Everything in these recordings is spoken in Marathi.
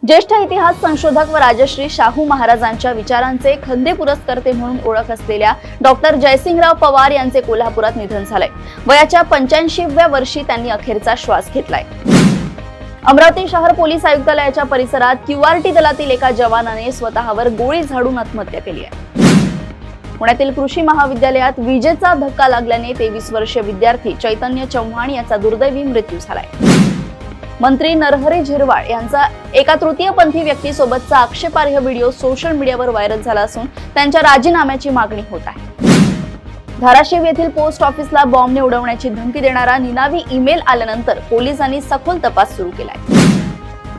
ज्येष्ठ इतिहास संशोधक व राजश्री शाहू महाराजांच्या विचारांचे खंदे पुरस्कर्ते म्हणून ओळख असलेल्या डॉक्टर जयसिंगराव पवार यांचे कोल्हापुरात निधन झालंय। वयाच्या 85व्या वर्षी त्यांनी अखेरचा श्वास घेतलाय। अमरावती शहर पोलीस आयुक्तालयाच्या परिसरात क्यूआरटी दलातील एका जवानाने स्वतःवर गोळी झाडून आत्महत्या केली आहे। पुण्यातील कृषी महाविद्यालयात विजेचा धक्का लागल्याने 23 वर्षीय विद्यार्थी चैतन्य चव्हाण याचा दुर्दैवी मृत्यू झालाय। मंत्री नरहरी झिरवाळ यांचा एका तृतीयपंथी व्यक्तीसोबतचा आक्षेपार्ह व्हिडिओ सोशल मीडियावर व्हायरल झाला असून त्यांच्या राजीनाम्याची मागणी होत आहे। धाराशिव येथील पोस्ट ऑफिसला बॉम्बने उडवण्याची धमकी देणारा निनावी ईमेल आल्यानंतर पोलिसांनी सखोल तपास सुरू केलाय।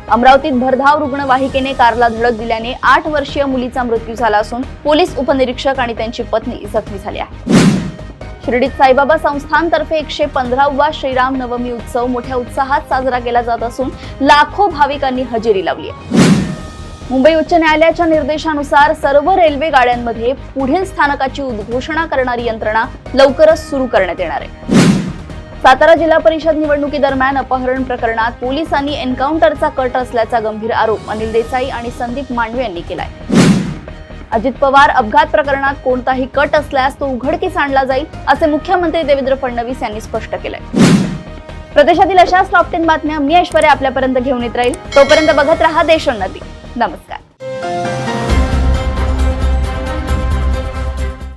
अमरावतीत भरधाव रुग्णवाहिकेने कारला धडक दिल्याने 8 वर्षीय मुलीचा मृत्यू झाला असून पोलीस उपनिरीक्षक आणि त्यांची पत्नी जखमी झाली आहे। शिर्डीत साईबाबा संस्थानतर्फे 115वा श्रीराम नवमी उत्सव मोठ्या उत्साहात साजरा केला जात असून लाखो भाविकांनी हजेरी लावली आहे। मुंबई उच्च न्यायालयाच्या निर्देशानुसार सर्व रेल्वे गाड्यांमध्ये पुढील स्थानकाची उद्घोषणा करणारी यंत्रणा लवकरच सुरू करण्यात येणार आहे। सातारा जिल्हा परिषद निवडणुकीदरम्यान अपहरण प्रकरणात पोलिसांनी एन्काउंटरचा कट असल्याचा गंभीर आरोप अनिल देसाई आणि संदीप मांडवे यांनी केलाय। अजित पवार अपघात प्रकरणात कोणताही कट असल्यास तो उघडकीस आणला जाईल असे मुख्यमंत्री देवेंद्र फडणवीस यांनी स्पष्ट केलंय। प्रदेशातील अशाच टॉप 10 बातम्या मी ऐश्वर्या आपल्यापर्यंत घेऊन येत राहील। तोपर्यंत बघत रहा देशोन्नती। नमस्कार।